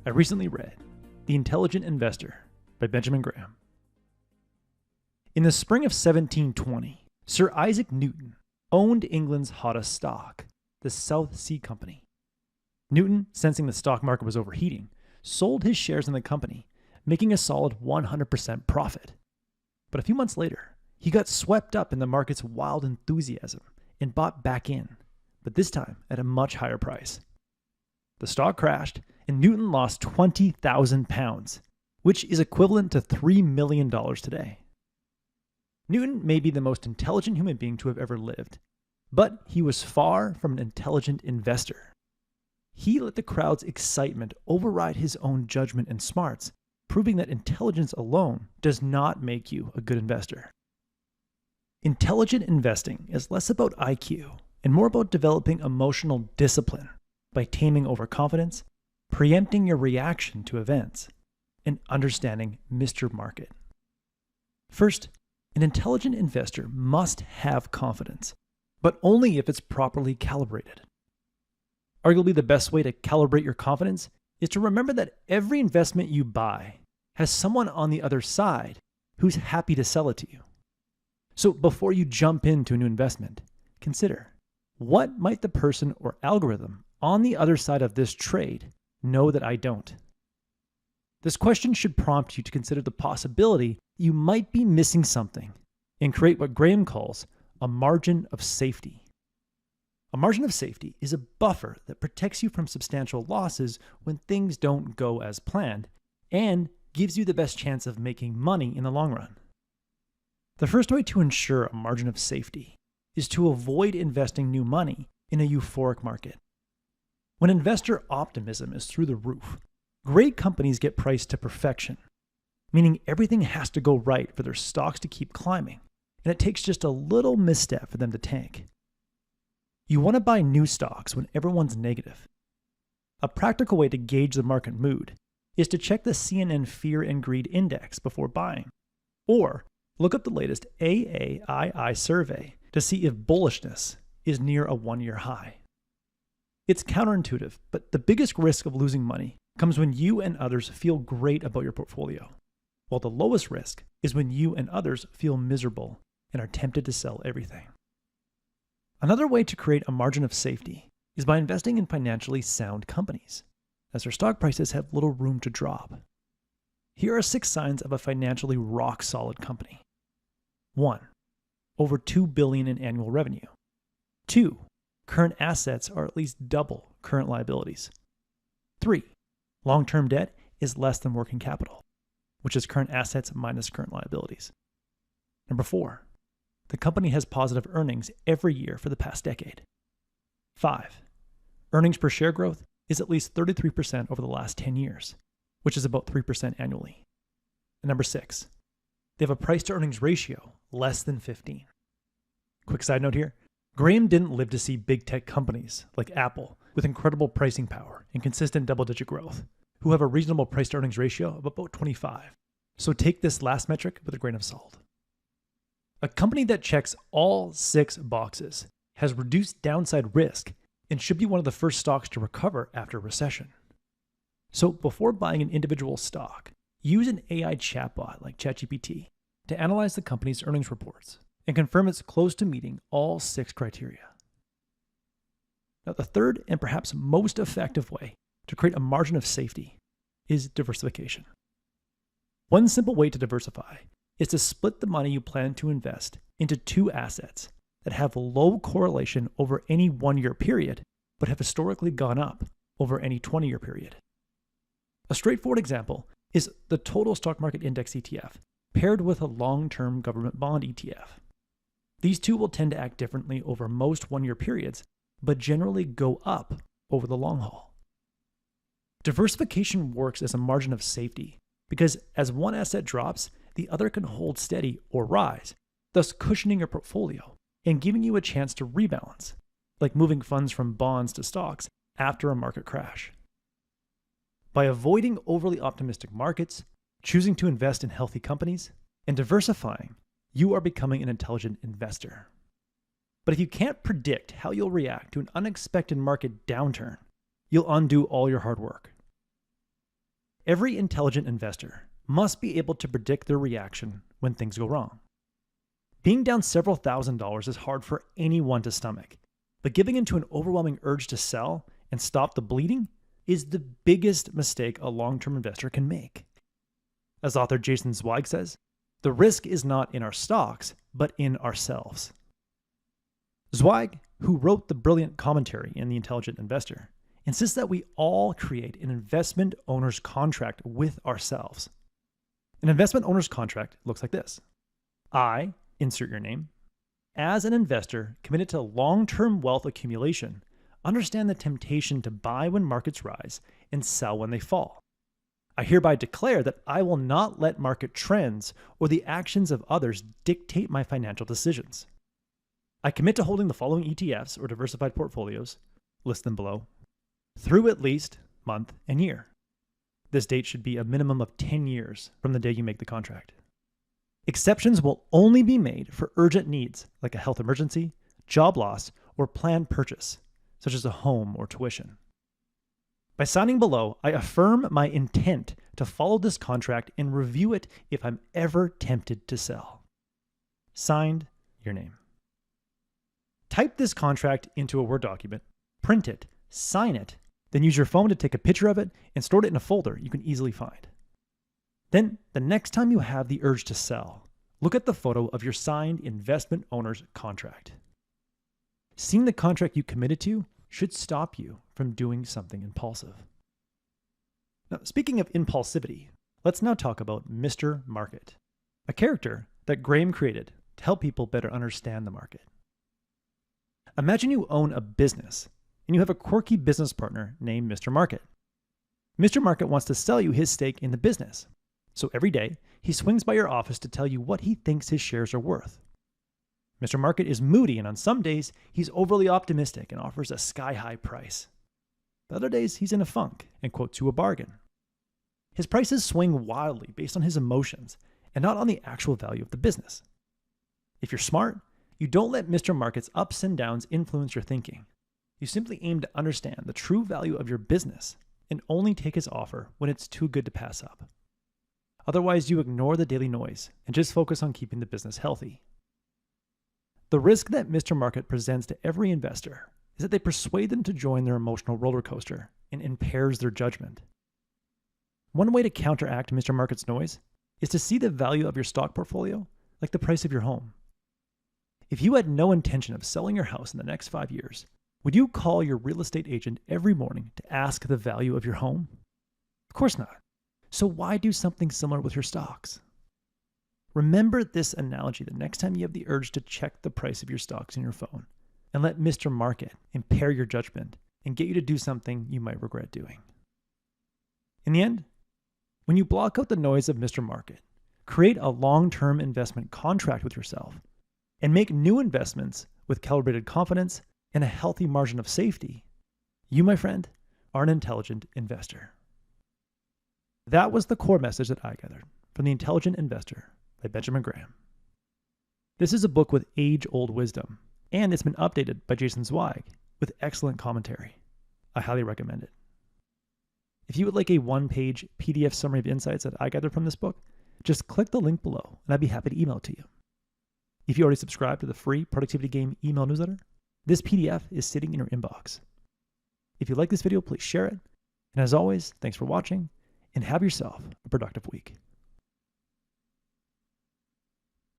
I recently read The Intelligent Investor by Benjamin Graham. In the spring of 1720, Sir Isaac Newton owned England's hottest stock, the South Sea Company. Newton, sensing the stock market was overheating, sold his shares in the company, making a solid 100% profit. But a few months later, he got swept up in the market's wild enthusiasm and bought back in, but this time at a much higher price. The stock crashed, and Newton lost £20,000, which is equivalent to $3 million today. Newton may be the most intelligent human being to have ever lived, but he was far from an intelligent investor. He let the crowd's excitement override his own judgment and smarts, proving that intelligence alone does not make you a good investor. Intelligent investing is less about IQ and more about developing emotional discipline by taming overconfidence, preempting your reaction to events, and understanding Mr. Market. First, an intelligent investor must have confidence, but only if it's properly calibrated. Arguably, the best way to calibrate your confidence is to remember that every investment you buy has someone on the other side who's happy to sell it to you. So before you jump into a new investment, consider, what might the person or algorithm on the other side of this trade know that I don't? This question should prompt you to consider the possibility you might be missing something and create what Graham calls a margin of safety. A margin of safety is a buffer that protects you from substantial losses when things don't go as planned and gives you the best chance of making money in the long run. The first way to ensure a margin of safety is to avoid investing new money in a euphoric market. When investor optimism is through the roof, great companies get priced to perfection, meaning everything has to go right for their stocks to keep climbing, and it takes just a little misstep for them to tank. You want to buy new stocks when everyone's negative. A practical way to gauge the market mood is to check the CNN Fear and Greed Index before buying, or look up the latest AAII survey to see if bullishness is near a one-year high. It's counterintuitive, but the biggest risk of losing money comes when you and others feel great about your portfolio, while the lowest risk is when you and others feel miserable and are tempted to sell everything. Another way to create a margin of safety is by investing in financially sound companies, as their stock prices have little room to drop. Here are 6 signs of a financially rock-solid company. 1. Over $2 billion in annual revenue. 2. Current assets are at least double current liabilities. 3. Long-term debt is less than working capital, which is current assets minus current liabilities. 4. The company has positive earnings every year for the past decade. 5. Earnings per share growth is at least 33% over the last 10 years, which is about 3% annually. And 6. They have a price-to-earnings ratio less than 15. Quick side note here, Graham didn't live to see big tech companies like Apple with incredible pricing power and consistent double-digit growth, who have a reasonable price-to-earnings ratio of about 25. So take this last metric with a grain of salt. A company that checks all 6 boxes has reduced downside risk and should be one of the first stocks to recover after a recession. So before buying an individual stock, use an AI chatbot like ChatGPT to analyze the company's earnings reports and confirm it's close to meeting all 6 criteria. Now, the third and perhaps most effective way to create a margin of safety is diversification. One simple way to diversify is to split the money you plan to invest into 2 assets that have low correlation over any 1-year period, but have historically gone up over any 20-year period. A straightforward example is the total stock market index ETF paired with a long-term government bond ETF. These 2 will tend to act differently over most 1-year periods, but generally go up over the long haul. Diversification works as a margin of safety because as one asset drops, the other can hold steady or rise, thus cushioning your portfolio and giving you a chance to rebalance, like moving funds from bonds to stocks after a market crash. By avoiding overly optimistic markets, choosing to invest in healthy companies, and diversifying, you are becoming an intelligent investor. But if you can't predict how you'll react to an unexpected market downturn, you'll undo all your hard work. Every intelligent investor must be able to predict their reaction when things go wrong. Being down several $1,000s is hard for anyone to stomach, but giving into an overwhelming urge to sell and stop the bleeding is the biggest mistake a long-term investor can make. As author Jason Zweig says, the risk is not in our stocks, but in ourselves. Zweig, who wrote the brilliant commentary in The Intelligent Investor, insists that we all create an investment owner's contract with ourselves. An investment owner's contract looks like this. I, insert your name, as an investor committed to long-term wealth accumulation, understand the temptation to buy when markets rise and sell when they fall. I hereby declare that I will not let market trends or the actions of others dictate my financial decisions. I commit to holding the following ETFs or diversified portfolios, list them below, through at least month and year. This date should be a minimum of 10 years from the day you make the contract. Exceptions will only be made for urgent needs like a health emergency, job loss, or planned purchase, such as a home or tuition. By signing below, I affirm my intent to follow this contract and review it if I'm ever tempted to sell. Signed, your name. Type this contract into a Word document, print it, sign it, then use your phone to take a picture of it and store it in a folder you can easily find. Then, the next time you have the urge to sell, look at the photo of your signed investment owner's contract. Seeing the contract you committed to should stop you from doing something impulsive. Now, speaking of impulsivity, let's now talk about Mr. Market, a character that Graham created to help people better understand the market. Imagine you own a business and you have a quirky business partner named Mr. Market. Mr. Market wants to sell you his stake in the business. So every day, he swings by your office to tell you what he thinks his shares are worth. Mr. Market is moody, and on some days, he's overly optimistic and offers a sky-high price. The other days, he's in a funk and quotes you a bargain. His prices swing wildly based on his emotions and not on the actual value of the business. If you're smart, you don't let Mr. Market's ups and downs influence your thinking. You simply aim to understand the true value of your business and only take his offer when it's too good to pass up. Otherwise, you ignore the daily noise and just focus on keeping the business healthy. The risk that Mr. Market presents to every investor is that they persuade them to join their emotional roller coaster and impairs their judgment. One way to counteract Mr. Market's noise is to see the value of your stock portfolio like the price of your home. If you had no intention of selling your house in the next 5 years, would you call your real estate agent every morning to ask the value of your home? Of course not. So why do something similar with your stocks? Remember this analogy the next time you have the urge to check the price of your stocks in your phone, and let Mr. Market impair your judgment and get you to do something you might regret doing. In the end, when you block out the noise of Mr. Market, create a long-term investment contract with yourself, and make new investments with calibrated confidence and a healthy margin of safety, you, my friend, are an intelligent investor. That was the core message that I gathered from The Intelligent Investor by Benjamin Graham. This is a book with age-old wisdom, and it's been updated by Jason Zweig with excellent commentary. I highly recommend it. If you would like a one-page PDF summary of insights that I gathered from this book, just click the link below, and I'd be happy to email it to you. If you already subscribe to the free Productivity Game email newsletter, this PDF is sitting in your inbox. If you like this video, please share it. And as always, thanks for watching, and have yourself a productive week.